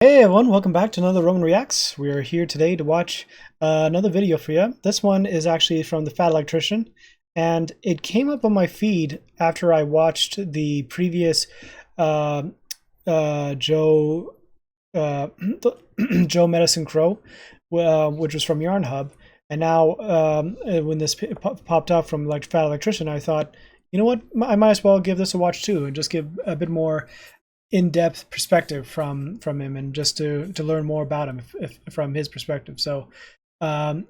Hey everyone, welcome back to another Roman Reacts. We are here today to watch another video for you. This one is actually from the Fat Electrician, and it came up on my feed after I watched the previous Joe Joe Medicine Crow, which was from Yarn Hub. And now when this popped up from Fat Electrician, I thought, you know what, I might as well give this a watch too and just give a bit more in-depth perspective from him, and just to learn more about him if from his perspective. So yeah,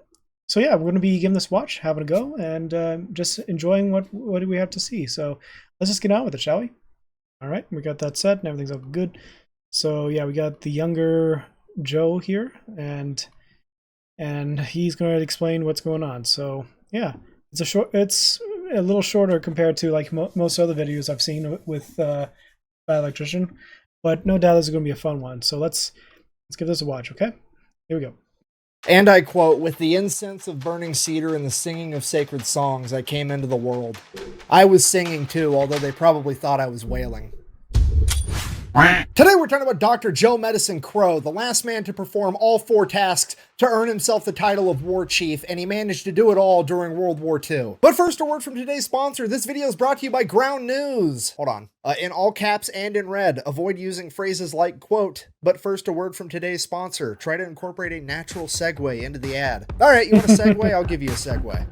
we're going to be giving this a watch, having a go, and just enjoying what we have to see. So let's just get on with it, shall we? All right, we got that set and everything's up good. So yeah, we got the younger Joe here, and he's going to explain what's going on. So yeah, it's a little shorter compared to like most other videos I've seen with Electrician, but no doubt this is going to be a fun one. So let's give this a watch. Okay, here we go. And I quote, "With the incense of burning cedar and the singing of sacred songs, I came into the world." I was singing too, although they probably thought I was wailing. Today we're talking about Dr. Joe Medicine Crow, the last man to perform all 4 tasks to earn himself the title of Warchief, and he managed to do it all during World War II. But first, a word from today's sponsor. This video is brought to you by Ground News. Hold on. In all caps and in red, avoid using phrases like, quote, but first a word from today's sponsor. Try to incorporate a natural segue into the ad. All right, you want a segue? I'll give you a segue.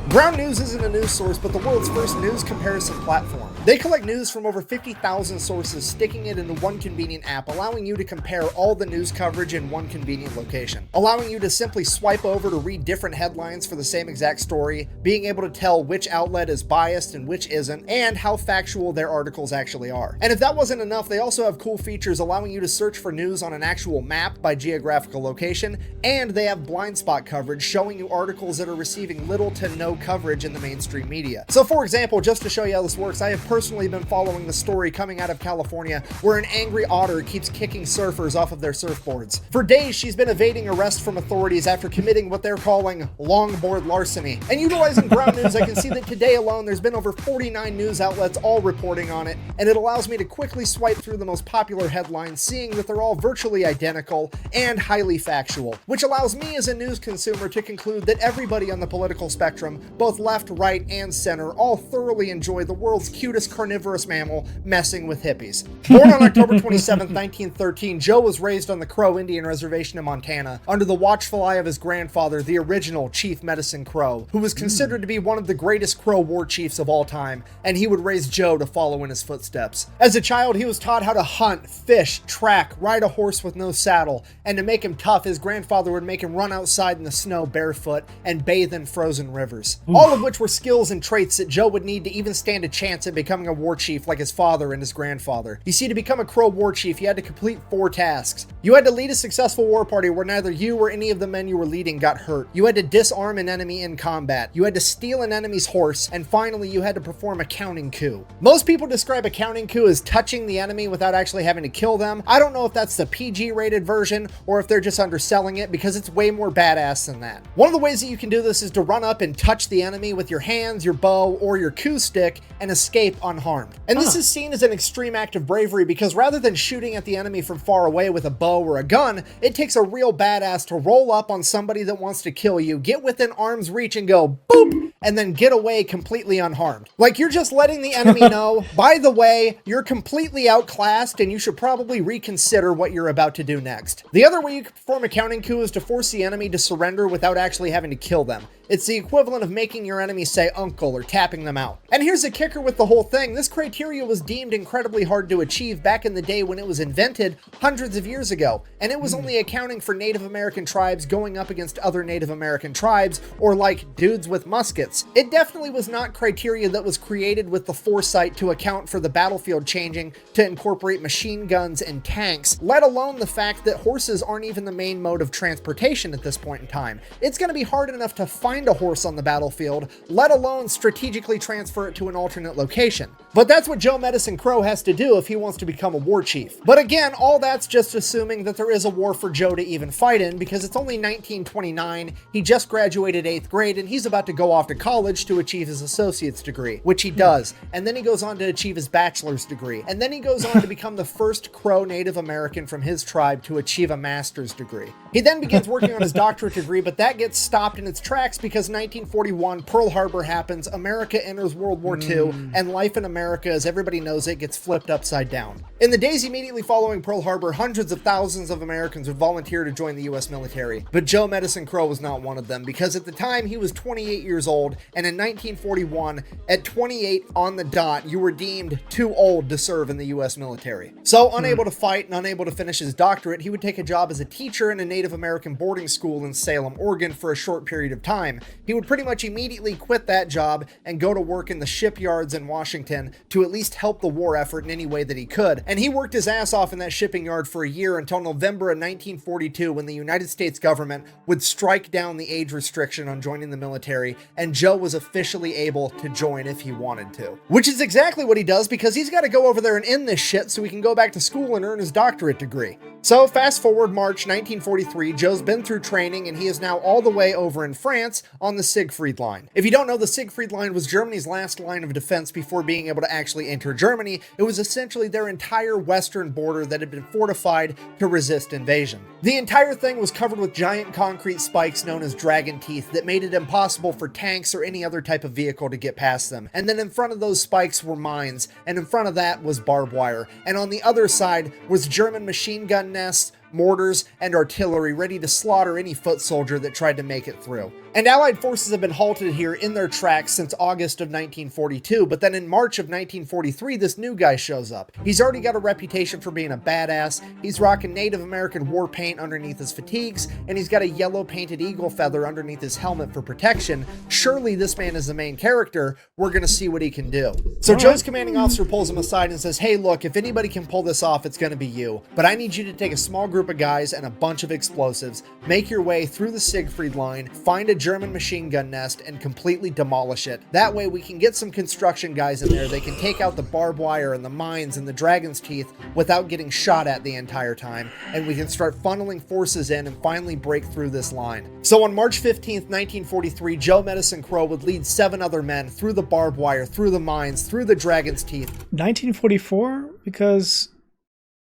Ground News isn't a news source, but the world's first news comparison platform. They collect news from over 50,000 sources, sticking it into one convenient app, allowing you to compare all the news coverage in one convenient location, allowing you to simply swipe over to read different headlines for the same exact story, being able to tell which outlet is biased and which isn't, and how factual their articles actually are. And if that wasn't enough, they also have cool features allowing you to search for news on an actual map by geographical location, and they have blind spot coverage showing you articles that are receiving little to no coverage in the mainstream media. So for example, just to show you how this works, I have personally been following the story coming out of California where an angry otter keeps kicking surfers off of their surfboards. For days, she's been evading arrest from authorities after committing what they're calling longboard larceny. And utilizing Ground News, I can see that today alone there's been over 49 news outlets all reporting on it, and it allows me to quickly swipe through the most popular headlines, seeing that they're all virtually identical and highly factual, which allows me as a news consumer to conclude that everybody on the political spectrum, both left, right, and center, all thoroughly enjoy the world's cutest carnivorous mammal messing with hippies. Born on October 27, 1913, Joe was raised on the Crow Indian Reservation in Montana under the watchful eye of his grandfather, the original Chief Medicine Crow, who was considered to be one of the greatest Crow war chiefs of all time, and he would raise Joe to follow in his footsteps. As a child, he was taught how to hunt, fish, track, ride a horse with no saddle, and to make him tough, his grandfather would make him run outside in the snow barefoot and bathe in frozen rivers. All of which were skills and traits that Joe would need to even stand a chance at becoming a war chief like his father and his grandfather. You see, to become a Crow war chief, you had to complete 4 tasks. You had to lead a successful war party where neither you or any of the men you were leading got hurt. You had to disarm an enemy in combat. You had to steal an enemy's horse. And finally, you had to perform a counting coup. Most people describe a counting coup as touching the enemy without actually having to kill them. I don't know if that's the PG-rated version or if they're just underselling it, because it's way more badass than that. One of the ways that you can do this is to run up and touch the enemy with your hands, your bow, or your coup stick and escape unharmed. And this is seen as an extreme act of bravery because rather than shooting at the enemy from far away with a bow or a gun, it takes a real badass to roll up on somebody that wants to kill you, get within arm's reach and go boop, and then get away completely unharmed. Like you're just letting the enemy know, by the way, you're completely outclassed and you should probably reconsider what you're about to do next. The other way you can perform a counting coup is to force the enemy to surrender without actually having to kill them. It's the equivalent of making your enemy say uncle or tapping them out. And here's the kicker with the whole thing. This criteria was deemed incredibly hard to achieve back in the day when it was invented hundreds of years ago. And it was only accounting for Native American tribes going up against other Native American tribes, or like dudes with muskets. It definitely was not criteria that was created with the foresight to account for the battlefield changing to incorporate machine guns and tanks, let alone the fact that horses aren't even the main mode of transportation at this point in time. It's going to be hard enough to find find a horse on the battlefield, let alone strategically transfer it to an alternate location. But that's what Joe Medicine Crow has to do if he wants to become a war chief. But again, all that's just assuming that there is a war for Joe to even fight in, because it's only 1929, he just graduated 8th grade, and he's about to go off to college to achieve his associate's degree, which he does. And then he goes on to achieve his bachelor's degree. And then he goes on to become the first Crow Native American from his tribe to achieve a master's degree. He then begins working on his doctorate degree, but that gets stopped in its tracks because 1941, Pearl Harbor happens, America enters World War II, and life in America, as everybody knows it, gets flipped upside down. In the days immediately following Pearl Harbor, hundreds of thousands of Americans would volunteer to join the U.S. military. But Joe Medicine Crow was not one of them, because at the time he was 28 years old, and in 1941, at 28 on the dot, you were deemed too old to serve in the U.S. military. So, unable to fight and unable to finish his doctorate, he would take a job as a teacher in a Native American boarding school in Salem, Oregon for a short period of time. He would pretty much immediately quit that job and go to work in the shipyards in Washington to at least help the war effort in any way that he could. And he worked his ass off in that shipping yard for a year until November of 1942, when the United States government would strike down the age restriction on joining the military, and Joe was officially able to join if he wanted to. Which is exactly what he does, because he's got to go over there and end this shit so he can go back to school and earn his doctorate degree. So fast forward March 1943, Joe's been through training and he is now all the way over in France on the Siegfried Line. If you don't know, the Siegfried Line was Germany's last line of defense before being able to actually enter Germany. It was essentially their entire western border that had been fortified to resist invasion. The entire thing was covered with giant concrete spikes known as dragon teeth that made it impossible for tanks or any other type of vehicle to get past them. And then in front of those spikes were mines, and in front of that was barbed wire. And on the other side was German machine gun nests, mortars, and artillery ready to slaughter any foot soldier that tried to make it through. And Allied forces have been halted here in their tracks since August of 1942, but then in March of 1943, this new guy shows up. He's already got a reputation for being a badass, he's rocking Native American war paint underneath his fatigues, and he's got a yellow painted eagle feather underneath his helmet for protection. Surely this man is the main character, we're gonna see what he can do. So Joe's commanding officer pulls him aside and says, hey look, if anybody can pull this off, it's gonna be you. But I need you to take a small group of guys and a bunch of explosives, make your way through the Siegfried Line, find a German machine gun nest, and completely demolish it. That way we can get some construction guys in there. They can take out the barbed wire and the mines and the dragon's teeth without getting shot at the entire time, and we can start funneling forces in and finally break through this line. So on March 15th, 1943, Joe Medicine Crow would lead 7 other men through the barbed wire, through the mines, through the dragon's teeth. 1944? Because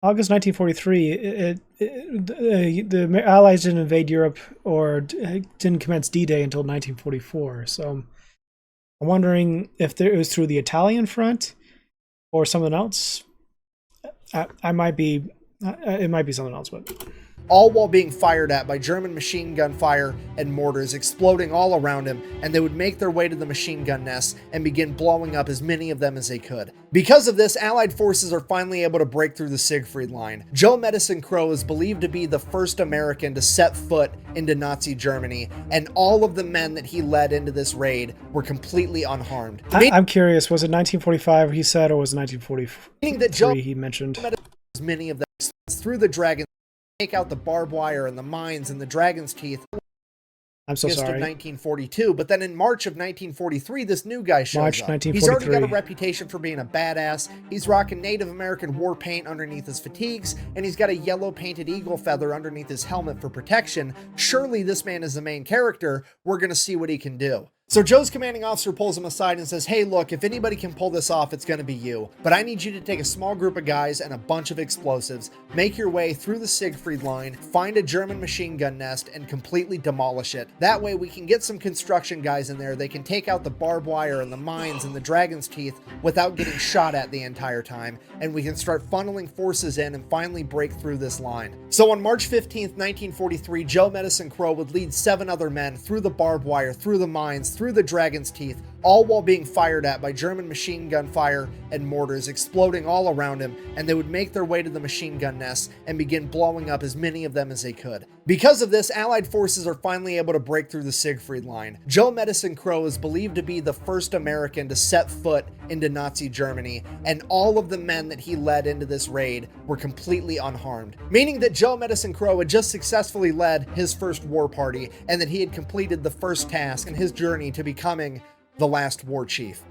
August 1943, the Allies didn't invade Europe or didn't commence D-Day until 1944. So I'm wondering if it was through the Italian front or something else. It might be something else, but all while being fired at by German machine gun fire and mortars exploding all around him, and they would make their way to the machine gun nests and begin blowing up as many of them as they could. Because of this, Allied forces are finally able to break through the Siegfried Line. Joe Medicine Crow is believed to be the first American to set foot into Nazi Germany, and all of the men that he led into this raid were completely unharmed. I'm curious, was it 1945 he said, or was it 1943 meaning that Joe he mentioned? As many of them through the dragon, take out the barbed wire and the mines and the dragon's teeth. I'm so sorry. Of 1942, but then in March of 1943, this new guy shows March up. 1943. He's already got a reputation for being a badass. He's rocking Native American war paint underneath his fatigues, and he's got a yellow painted eagle feather underneath his helmet for protection. Surely this man is the main character. We're gonna see what he can do. So Joe's commanding officer pulls him aside and says, hey look, if anybody can pull this off, it's gonna be you. But I need you to take a small group of guys and a bunch of explosives, make your way through the Siegfried Line, find a German machine gun nest, and completely demolish it. That way we can get some construction guys in there. They can take out the barbed wire and the mines and the dragon's teeth without getting shot at the entire time, and we can start funneling forces in and finally break through this line. So on March 15th, 1943, Joe Medicine Crow would lead 7 other men through the barbed wire, through the mines, through the dragon's teeth, all while being fired at by German machine gun fire and mortars exploding all around him, and they would make their way to the machine gun nests and begin blowing up as many of them as they could. Because of this, Allied forces are finally able to break through the Siegfried Line. Joe Medicine Crow is believed to be the first American to set foot into Nazi Germany, and all of the men that he led into this raid were completely unharmed, meaning that Joe Medicine Crow had just successfully led his first war party, and that he had completed the first task in his journey to becoming the last war chief.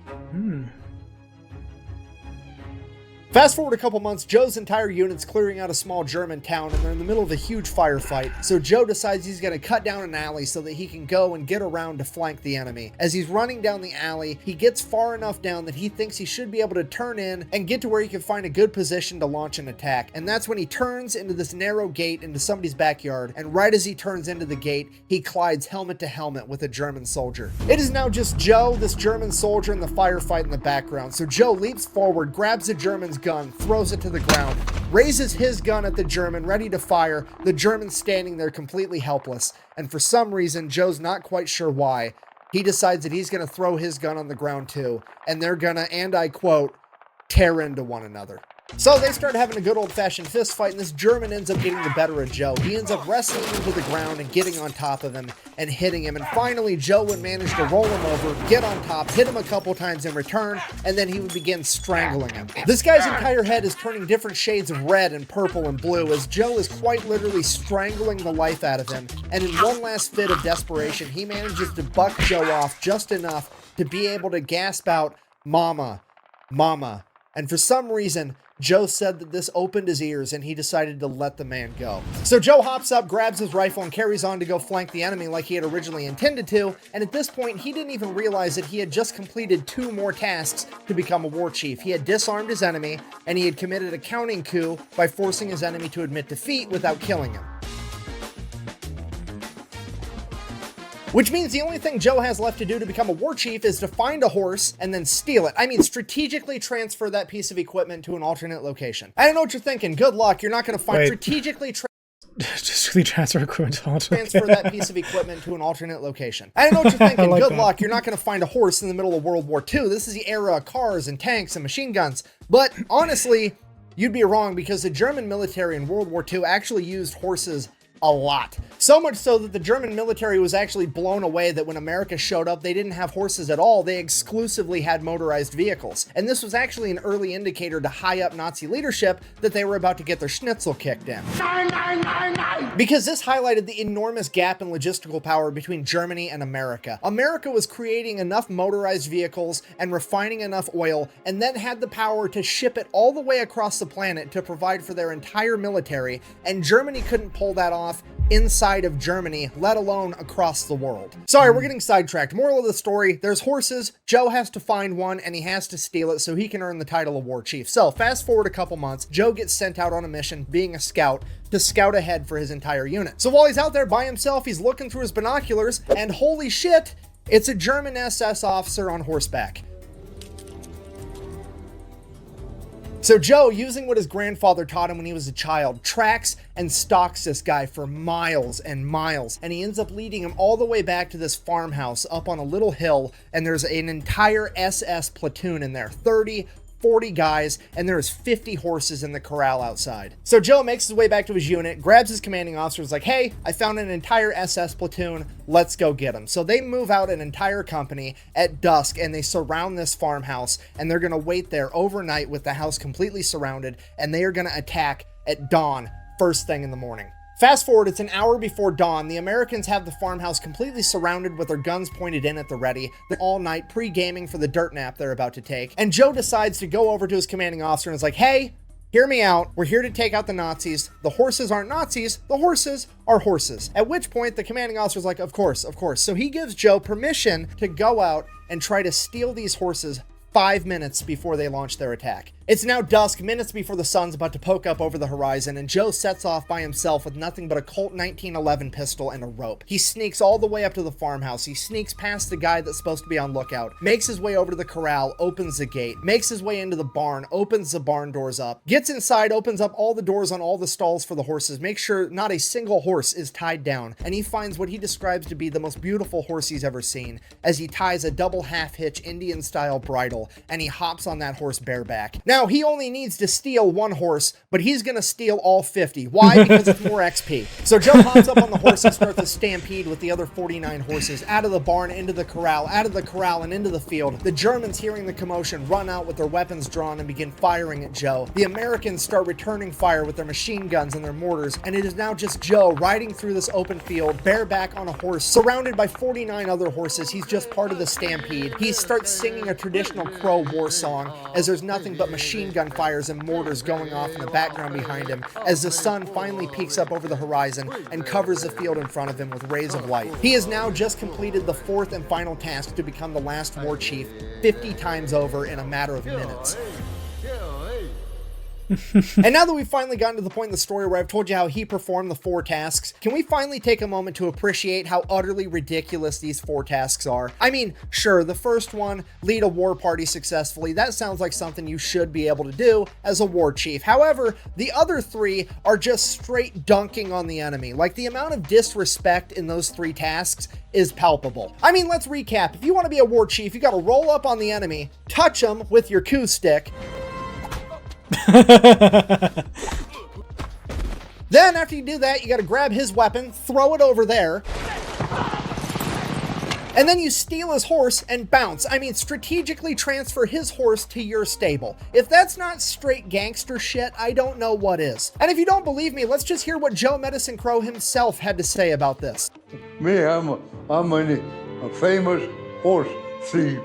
Fast forward a couple months, Joe's entire unit's clearing out a small German town, and they're in the middle of a huge firefight. So Joe decides he's going to cut down an alley so that he can go and get around to flank the enemy. As he's running down the alley, he gets far enough down that he thinks he should be able to turn in and get to where he can find a good position to launch an attack. And that's when he turns into this narrow gate into somebody's backyard, and right as he turns into the gate, he collides helmet to helmet with a German soldier. It is now just Joe, this German soldier, and the firefight in the background. So Joe leaps forward, grabs the German's gun, throws it to the ground, raises his gun at the German, ready to fire. The German's standing there completely helpless, and for some reason, Joe's not quite sure why, he decides that he's going to throw his gun on the ground too, and they're gonna, and I quote, tear into one another. So they start having a good old-fashioned fist fight, and this German ends up getting the better of Joe. He ends up wrestling him to the ground and getting on top of him and hitting him. And finally, Joe would manage to roll him over, get on top, hit him a couple times in return, and then he would begin strangling him. This guy's entire head is turning different shades of red and purple and blue as Joe is quite literally strangling the life out of him. And in one last fit of desperation, he manages to buck Joe off just enough to be able to gasp out, "Mama, Mama." And for some reason, Joe said that this opened his ears and he decided to let the man go. So Joe hops up, grabs his rifle, and carries on to go flank the enemy like he had originally intended to, and at this point, he didn't even realize that he had just completed 2 more tasks to become a war chief. He had disarmed his enemy, and he had committed a counting coup by forcing his enemy to admit defeat without killing him. Which means the only thing Joe has left to do to become a war chief is to find a horse and then steal it. I mean, strategically transfer that piece of equipment to an alternate location. I don't know what you're thinking. Good luck. You're not going to find strategically just really transfer equipment to transfer that piece of equipment to an alternate location. I don't know what you're thinking. Like good luck. You're not going to find a horse in the middle of World War II. This is the era of cars and tanks and machine guns. But honestly, you'd be wrong, because the German military in World War II actually used horses a lot. So much so that the German military was actually blown away that when America showed up, they didn't have horses at all. They exclusively had motorized vehicles. And this was actually an early indicator to high up Nazi leadership that they were about to get their schnitzel kicked in. Because this highlighted the enormous gap in logistical power between Germany and America. America was creating enough motorized vehicles and refining enough oil, and then had the power to ship it all the way across the planet to provide for their entire military, and Germany couldn't pull that off inside of Germany, let alone across the world. Sorry, we're getting sidetracked. Moral of the story, there's horses, Joe has to find one, and he has to steal it so he can earn the title of war chief. So fast forward a couple months, Joe gets sent out on a mission, being a scout, to scout ahead for his entire unit. So while he's out there by himself, he's looking through his binoculars, and holy shit, it's a German SS officer on horseback. So Joe, using what his grandfather taught him when he was a child, tracks and stalks this guy for miles and miles, and he ends up leading him all the way back to this farmhouse up on a little hill, and there's an entire SS platoon in there, 30, 40 guys, and there's 50 horses in the corral outside. So Joe makes his way back to his unit, grabs his commanding officer, is like, "Hey, I found an entire SS platoon, let's go get them." So they move out an entire company at dusk, and they surround this farmhouse, and they're gonna wait there overnight with the house completely surrounded, and they are gonna attack at dawn, first thing in the morning. Fast forward, it's an hour before dawn. The Americans have the farmhouse completely surrounded with their guns pointed in at the ready. They're all night pre-gaming for the dirt nap they're about to take. And Joe decides to go over to his commanding officer and is like, "Hey, hear me out. We're here to take out the Nazis. The horses aren't Nazis. The horses are horses." At which point the commanding officer is like, of course. So he gives Joe permission to go out and try to steal these horses 5 minutes before they launch their attack. It's now dusk, minutes before the sun's about to poke up over the horizon, and Joe sets off by himself with nothing but a Colt 1911 pistol and a rope. He sneaks all the way up to the farmhouse. He sneaks past the guy that's supposed to be on lookout, makes his way over to the corral, opens the gate, makes his way into the barn, opens the barn doors up, gets inside, opens up all the doors on all the stalls for the horses, makes sure not a single horse is tied down, and he finds what he describes to be the most beautiful horse he's ever seen, as he ties a double half-hitch Indian-style bridle, and he hops on that horse bareback. Now, he only needs to steal one horse, but he's gonna steal all 50. Why? Because it's more XP. So Joe hops up on the horse and starts a stampede with the other 49 horses, out of the barn, into the corral, out of the corral, and into the field. The Germans, hearing the commotion, run out with their weapons drawn and begin firing at Joe. The Americans start returning fire with their machine guns and their mortars, and it is now just Joe riding through this open field, bareback on a horse, surrounded by 49 other horses. He's just part of the stampede. He starts singing a traditional Crow war song, as there's nothing but machine gun fires and mortars going off in the background behind him, as the sun finally peaks up over the horizon and covers the field in front of him with rays of light. He has now just completed the fourth and final task to become the last war chief 50 times over in a matter of minutes. And now that we've finally gotten to the point in the story where I've told you how he performed the 4 tasks, can we finally take a moment to appreciate how utterly ridiculous these 4 tasks are? I mean, sure, the first one, lead a war party successfully, that sounds like something you should be able to do as a war chief. However, the other 3 are just straight dunking on the enemy. Like, the amount of disrespect in those 3 tasks is palpable. I mean, let's recap. If you want to be a war chief, you got to roll up on the enemy, touch them with your coup stick, then after you do that, you got to grab his weapon, throw it over there, and then you steal his horse and bounce. I mean, strategically transfer his horse to your stable. If that's not straight gangster shit, I don't know what is. And if you don't believe me, let's just hear what Joe Medicine Crow himself had to say about this. Me, I'm a famous horse thief.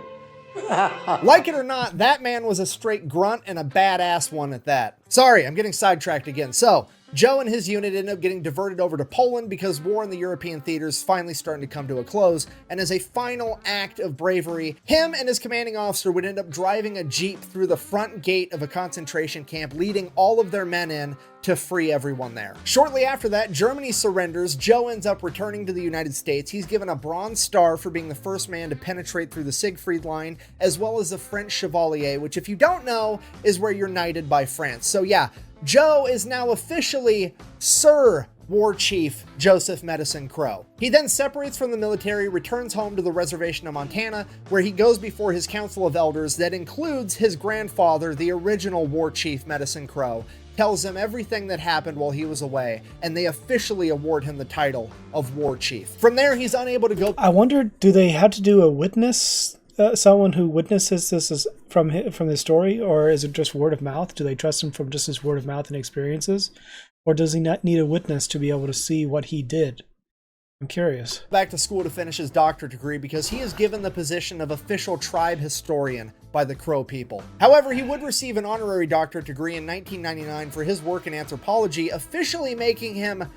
Like it or not, that man was a straight grunt and a badass one at that. Sorry, I'm getting sidetracked again. So, Joe and his unit ended up getting diverted over to Poland because war in the European theaters finally starting to come to a close, and as a final act of bravery, him and his commanding officer would end up driving a jeep through the front gate of a concentration camp, leading all of their men in to free everyone there. Shortly after that, Germany surrenders. Joe ends up returning to the United States. He's given a Bronze Star for being the first man to penetrate through the Siegfried Line, as well as the French Chevalier, which, if you don't know, is where you're knighted by France. So yeah, Joe is now officially Sir War Chief Joseph Medicine Crow. He then separates from the military, returns home to the reservation of Montana, where he goes before his council of elders that includes his grandfather, the original War Chief Medicine Crow, tells him everything that happened while he was away, and they officially award him the title of War Chief. From there, he's unable to go. I wonder, do they have to do a witness? Someone who witnesses this is from the story, or is it just word of mouth? Do they trust him from just his word of mouth and experiences, or does he not need a witness to be able to see what he did? I'm curious. Back to school to finish his doctorate degree because he is given the position of official tribe historian by the Crow people. However, he would receive an honorary doctorate degree in 1999 for his work in anthropology, officially making him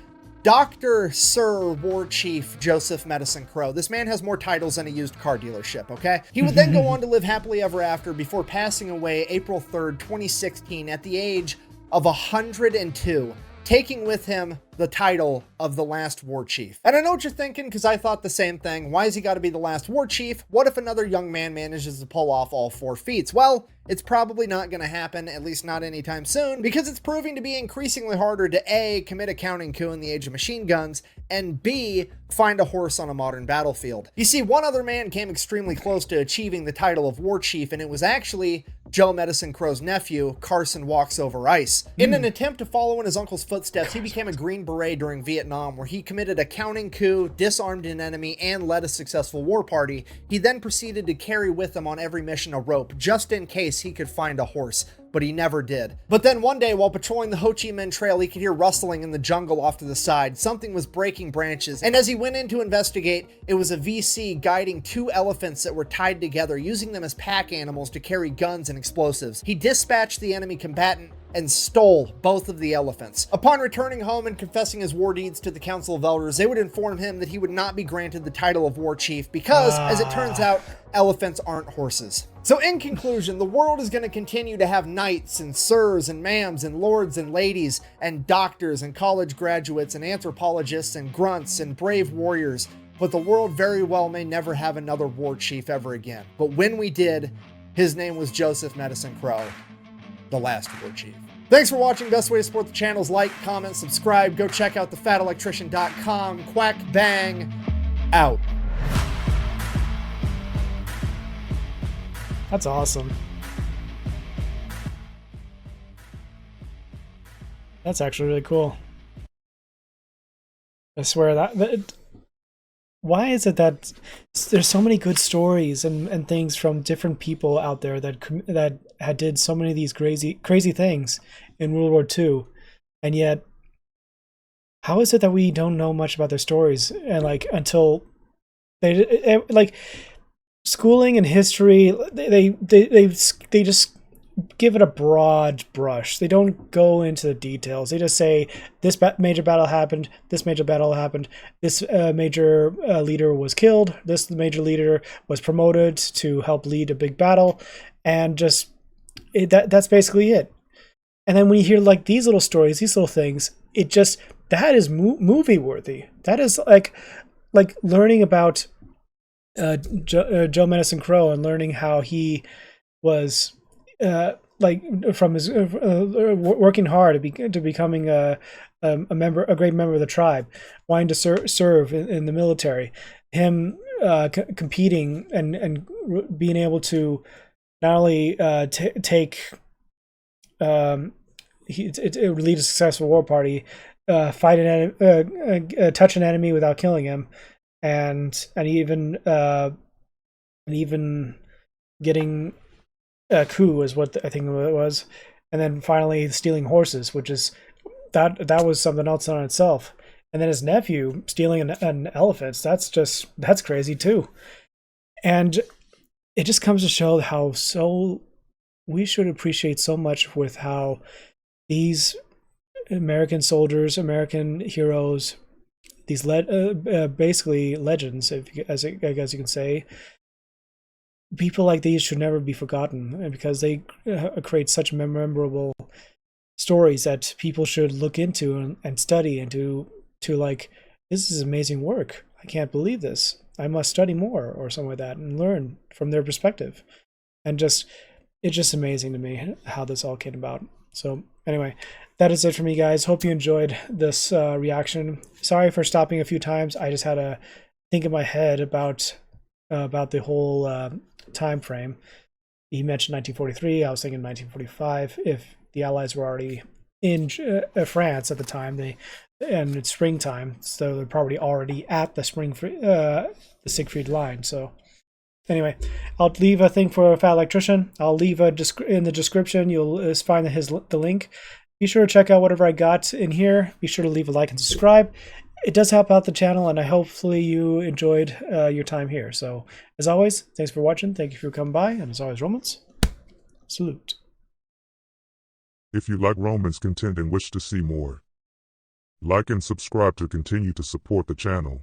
Dr. Sir War Chief Joseph Medicine Crow. This man has more titles than a used car dealership, okay? He would then go on to live happily ever after before passing away April 3rd, 2016 at the age of 102, taking with him the title of the last war chief. And I know what you're thinking, because I thought the same thing. Why has he got to be the last war chief? What if another young man manages to pull off all 4 feats? Well, it's probably not going to happen, at least not anytime soon, because it's proving to be increasingly harder to A, commit a counting coup in the age of machine guns, and B, find a horse on a modern battlefield. You see, one other man came extremely close to achieving the title of war chief, and it was actually Joe Medicine Crow's nephew, Carson Walks Over Ice. In an attempt to follow in his uncle's footsteps, he became a Green Beret during Vietnam, where he committed a counting coup, disarmed an enemy, and led a successful war party. He then proceeded to carry with him on every mission a rope, just in case he could find a horse, but he never did. But then one day, while patrolling the Ho Chi Minh Trail, he could hear rustling in the jungle off to the side. Something was breaking branches, and as he went in to investigate, it was a VC guiding 2 elephants that were tied together, using them as pack animals to carry guns and explosives. He dispatched the enemy combatant, and stole both of the elephants. Upon returning home and confessing his war deeds to the Council of Elders, they would inform him that he would not be granted the title of war chief because, as it turns out, elephants aren't horses. So in conclusion, the world is going to continue to have knights and sirs and ma'ams and lords and ladies and doctors and college graduates and anthropologists and grunts and brave warriors, but the world very well may never have another war chief ever again. But when we did, his name was Joseph Medicine Crow, the last war chief. Thanks for watching. Best way to support the channel is like, comment, subscribe. Go check out thefatelectrician.com. Quack bang out. That's awesome. That's actually really cool. I swear that why is it that there's so many good stories and things from different people out there that had did so many of these crazy things in World War II, and yet how is it that we don't know much about their stories, and like until they like schooling and history, they just give it a broad brush. They don't go into the details. They just say this major battle happened, this major battle happened, this major leader was killed, this major leader was promoted to help lead a big battle, and just that's basically it. And then when you hear like these little stories, these little things, it just, that is movie worthy. That is like learning about Joe Medicine Crow and learning how he was like from his working hard to becoming a great member of the tribe, wanting to serve in the military, him competing and being able to not only take lead a successful war party, fight touch an enemy without killing him, and even getting a coup is what I think it was, and then finally stealing horses, which is that was something else on itself. And then his nephew stealing an elephant, that's crazy too. And it just comes to show how we should appreciate so much with how these American soldiers, American heroes, these basically legends, as I guess you can say, people like these should never be forgotten, because they create such memorable stories that people should look into and study, and to like, this is amazing work. I can't believe this. I must study more, or something like that, and learn from their perspective. And it's just amazing to me how this all came about. So anyway, that is it for me, guys. Hope you enjoyed this reaction. Sorry for stopping a few times. I just had to think in my head about the whole time frame. He mentioned 1943. I was thinking 1945. If the Allies were already in France at the time, and it's springtime, so they're probably already at the Siegfried line. So anyway, I'll leave a thing for Fat Electrician. I'll leave in the description. You'll find the link. Be sure to check out whatever I got in here. Be sure to leave a like and subscribe. It does help out the channel, and hopefully you enjoyed your time here. So as always, thanks for watching. Thank you for coming by, and as always, Romans, salute. If you like Romans content and wish to see more, like and subscribe to continue to support the channel.